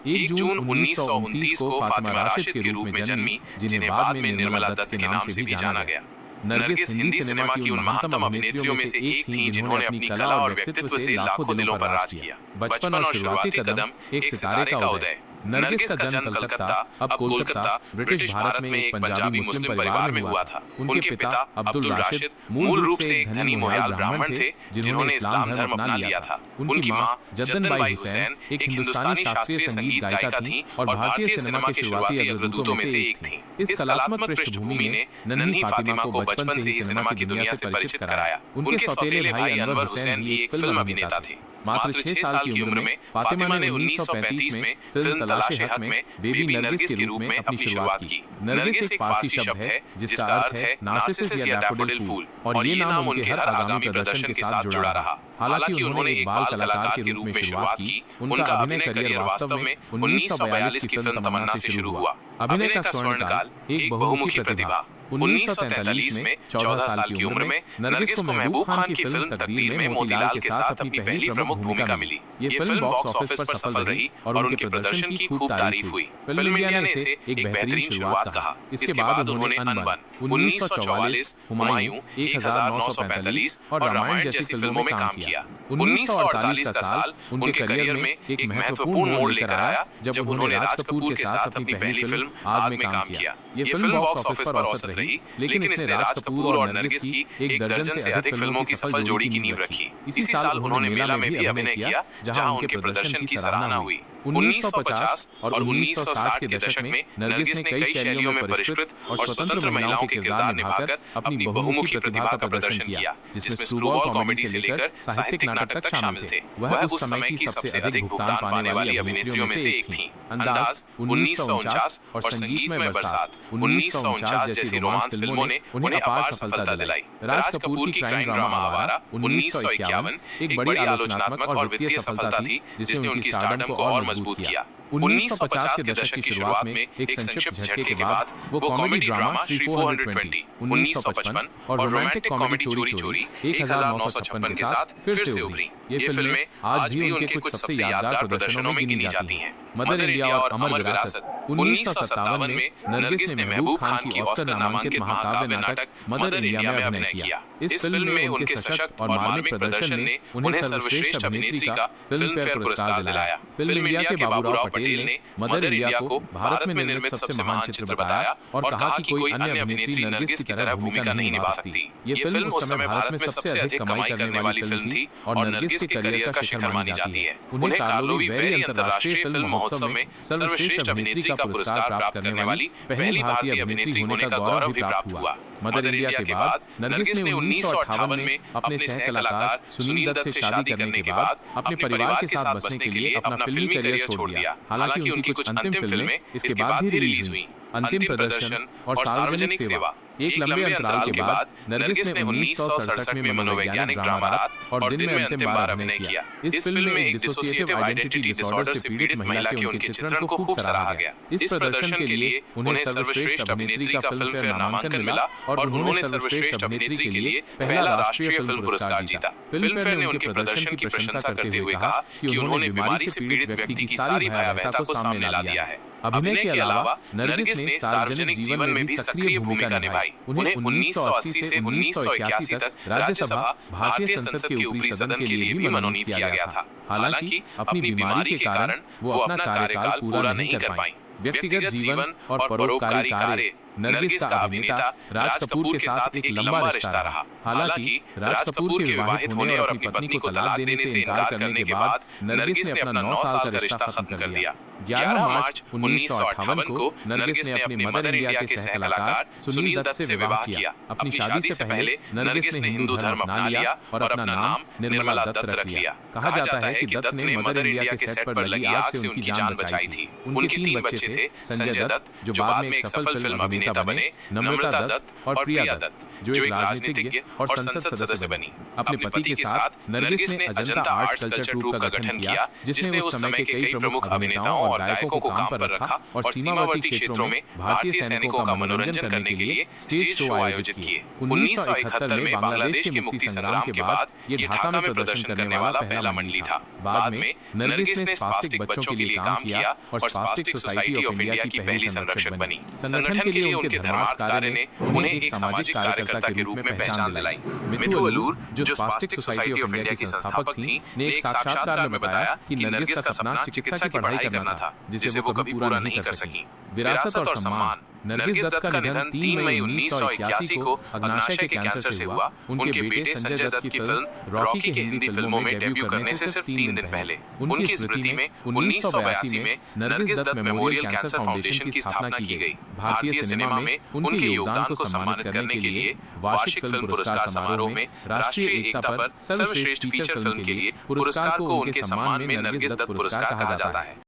1 जून 1929 को फातिमा राशिद के रूप में जन्मी, जिन्हें बाद में निर्मला दत्त के नाम से भी जाना गया। नरगिस हिंदी सिनेमा की उन महानतम अभिनेत्रियों में से एक थीं जिन्होंने अपनी कला और व्यक्तित्व से लाखों दिलों पर राज किया। बचपन और शुरुआती कदम एक सितारे का उदय। नरगिस का जन्म कलकत्ता, अब कोलकाता, ब्रिटिश भारत में एक पंजाबी मुस्लिम परिवार में हुआ था। उनके पिता अब्दुल राशिद मूल रूप से एक धनी मोयाल ब्राह्मण थे जिन्होंने इस्लाम धर्म अपना लिया था। उनकी मां जद्दन-बाई हुसैन एक हिंदुस्तानी शास्त्रीय संगीत गायिका थीं और भारतीय सिनेमा के शुरुआती अग्रदूतों में से एक थीं। इस कलात्मक पृष्ठभूमि ने नन्ही फातिमा को बचपन से ही सिनेमा की दुनिया से परिचित कराया। उनके सौतेले भाई अनवर हुसैन भी एक फिल्म अभिनेता थे। मात्र 6 साल की उम्र में फातिमा ने 1935 में फिल्म तलाशे हक में बेबी नरगिस के रूप में अपनी शुरुआत की। नरगिस एक फारसी शब्द है जिसका अर्थ है नार्सिसस या डैफोडिल फूल, और ये नाम उनके हर आगामी प्रदर्शन के साथ जुड़ा रहा। हालांकि उन्होंने एक बाल कलाकार के रूप में शुरुआत की, उनका अभिनय करियर वास्तव में 1942 की फिल्म तमन्ना से शुरू हुआ। अभिनय का स्वर्णकाल, एक बहुमुखी प्रतिभा। 1943 में 14 साल की उम्र में नरगिस को महबूब खान की फिल्म तकदीर में मोतीलाल के साथ अपनी पहली प्रमुख भूमिका मिली। ये फिल्म बॉक्स ऑफिस पर सफल रही और उनके प्रदर्शन की खूब तारीफ हुई। फिल्म मीडिया ने इसे एक बेहतरीन शुरुआत कहा। इसके बाद उन्होंने अनबन, 1944, हुमायूं, 1945 और रामायण जैसी फिल्मों में काम किया। 1948 का साल उनके करियर में एक महत्वपूर्ण मोड़ लेकर आया जब उन्होंने राज कपूर के साथ अपनी पहली फिल्म आग में काम किया। ये फिल्म बॉक्स ऑफिस पर औसत रही, लेकिन इसने राज कपूर और नरगिस की एक दर्जन से अधिक फिल्मों की सफल जोड़ी की नींव रखी। इसी साल उन्होंने मेला में भी अभिनय किया, जहां उनके प्रदर्शन की सराहना हुई। 1950 और 1960 के दशक में नरगिस ने कई शैलियों में परिष्कृत और स्वतंत्र महिलाओं के किरदार निभाकर अपनी बहुमुखी प्रतिभा का प्रदर्शन किया, जिसमें स्क्रूबॉल कॉमेडी से लेकर साहित्यिक नाटक तक शामिल थे। वह उस समय की सबसे अधिक भुगतान पाने वाली अभिनेत्रियों में से एक थीं। अंदाज 1949 और संगीत में बरसात 1949 जैसी रोमांस फिल्मों ने उन्हें अपार सफलता दिलाई। राज कपूर की क्राइम ड्रामा आवारा 1951 एक बड़ी आलोचनात्मक और वित्तीय सफलता थी, जिसने उनकी स्टारडम को और मजबूत किया। 1950 के दशक की शुरुआत में एक संक्षिप्त झटके के बाद वो कॉमेडी ड्रामा श्री 420 1955 और रोमांटिक कॉमेडी चोरी चोरी 1956 के साथ फिर से उभरी। ये फिल्में आज भी उनके कुछ सबसे यादगार प्रदर्शनों में गिनी जाती हैं। मदर इंडिया और अमर विरासत 1957 में नरगिस ने महबूब खान की ऑस्कर नामांकित महाकाव्य नाटक मदर इंडिया में अभिनय किया। इस फिल्म में उनके सशक्त और मार्मिक प्रदर्शन ने उन्हें सर्वश्रेष्ठ अभिनेत्री का फिल्म फेयर पुरस्कार दिलाया। फिल्म इंडिया के बाबूराव पटेल ने मदर इंडिया को भारत में निर्मित सबसे महान चित्र बताया और कहा कि कोई अन्य अभिनेत्री नरगिस की तरह भूमिका नहीं निभा सकती। ये फिल्म उस समय भारत में सबसे अधिक कमाई करने वाली फिल्म थी और नरगिस के करियर का शिखर मानी जाती है। उन्हें कार्लोवी वेरी अंतर्राष्ट्रीय फिल्म महोत्सव में सर्वश्रेष्ठ अभिनेत्री का पुरस्कार प्राप्त करने वाली पहली भारतीय अभिनेत्री होने का गौरव भी प्राप्त हुआ। मदर इंडिया के बाद नरगिस ने 1958 में अपने सह कलाकार सुनील दत्त से शादी करने के बाद अपने परिवार के साथ बसने के लिए अपना फिल्मी करियर छोड़ दिया। हालांकि उनकी कुछ अंतिम फिल्में इसके बाद भी रिलीज हुई। अंतिम प्रदर्शन और सार्वजनिक सेवा। एक लंबे अंतराल के बाद नरगिस ने 1967 में मनोवैज्ञानिक ड्रामा रात और दिन में अंतिम बार अभिनय किया। इस फिल्म में एक डिसोसिएटिव आइडेंटिटी डिसऑर्डर से पीड़ित महिला के उनके चित्रण को खूब सराहा गया। इस प्रदर्शन के लिए उन्हें सर्वश्रेष्ठ अभिनेत्री का फिल्म फेयर नामांकन मिला और उन्होंने सर्वश्रेष्ठ अभिनेत्री के लिए पहला राष्ट्रीय फिल्म पुरस्कार जीता। फिल्म फेयर ने उनके प्रदर्शन की प्रशंसा करते हुए कहा कि उन्होंने बीमारी से पीड़ित व्यक्ति की सारी भयावहता को सामने ला दिया है। अभिनय के अलावा नरगिस ने सार्वजनिक जीवन में भी सक्रिय भूमिका निभाई। उन्हें 1980 से 1981 तक राज्यसभा भारतीय संसद के ऊपरी सदन के लिए भी मनोनीत किया गया था। हालांकि अपनी बीमारी के कारण वो अपना कार्यकाल पूरा नहीं कर पाई। व्यक्तिगत जीवन और परोपकारी कार्य। नरगिस का अभिनेता राज कपूर के साथ एक लंबा रिश्ता रहा। हालांकि राज कपूर के विवाहित होने और अपनी पत्नी को तलाक देने से इनकार करने के बाद नरगिस ने अपना 9 साल का रिश्ता खत्म कर दिया। 11 मार्च 1958 को नरगिस ने अपनी मदर इंडिया के सह कलाकार सुनील दत्त से विवाह किया। अपनी शादी से पहले नरगिस ने हिंदू धर्म अपना लिया और अपना नाम निर्मला दत्त रख लिया। कहा जाता है कि दत्त ने मदर इंडिया के सेट पर लगी आग से उनकी जान बचाई थी। उनके 3 बच्चे थे, संजय दत्त जो बाद में एक सफल फिल्म अभिनेता नेता बने नम्रता दत्त और प्रिया दत्त, जो एक राजनीतिज्ञ और संसद सदस्य बनी। अपने पति के साथ नरगिस ने अजंता आर्ट्स कल्चर ट्रूप का गठन किया, जिसने उस समय के कई प्रमुख अभिनेताओं और गायकों को काम पर रखा और सीमावर्ती क्षेत्रों में भारतीय सैनिकों का मनोरंजन करने के लिए स्टेज शो आयोजित किए। 1971 में बांग्लादेश के मुक्ति संग्राम के बाद ये ढाका में प्रदर्शन करने वाला पहला मंडली था। बाद में नरगिस ने स्पास्टिक बच्चों के लिए काम किया और स्पास्टिक सोसाइटी ऑफ इंडिया की पहली संरक्षक बनी। संगठन के लिए उनके धर्मार्थ कार्य ने उन्हें एक सामाजिक कार्यकर्ता के रूप में पहचान दिलाई। मिथु अलूर, जो स्पास्टिक सोसाइटी ऑफ इंडिया की संस्थापक थी, ने एक साक्षात्कार में बताया कि नरगिस का सपना चिकित्सा की पढ़ाई करना था, जिसे वो कभी पूरा नहीं कर सकी। विरासत और सम्मान। नरगिस दत्त का निधन 3 मई 1981 को अग्नाशय के कैंसर से हुआ। उनके बेटे संजय दत्त की फिल्म रॉकी की हिंदी फिल्मों में डेब्यू करने से सिर्फ 3 दिन पहले उनकी स्मृति में 1982 में Nargis Dutt memorial cancer foundation की स्थापना की गई। भारतीय सिनेमा में उनके योगदान को सम्मानित करने के लिए वार्षिक फिल्म पुरस्कार समारोह में राष्ट्रीय एकता पर सर्वश्रेष्ठ फीचर फिल्म के लिए पुरस्कार को उनके सम्मान में नरगिस दत्त पुरस्कार कहा जाता है।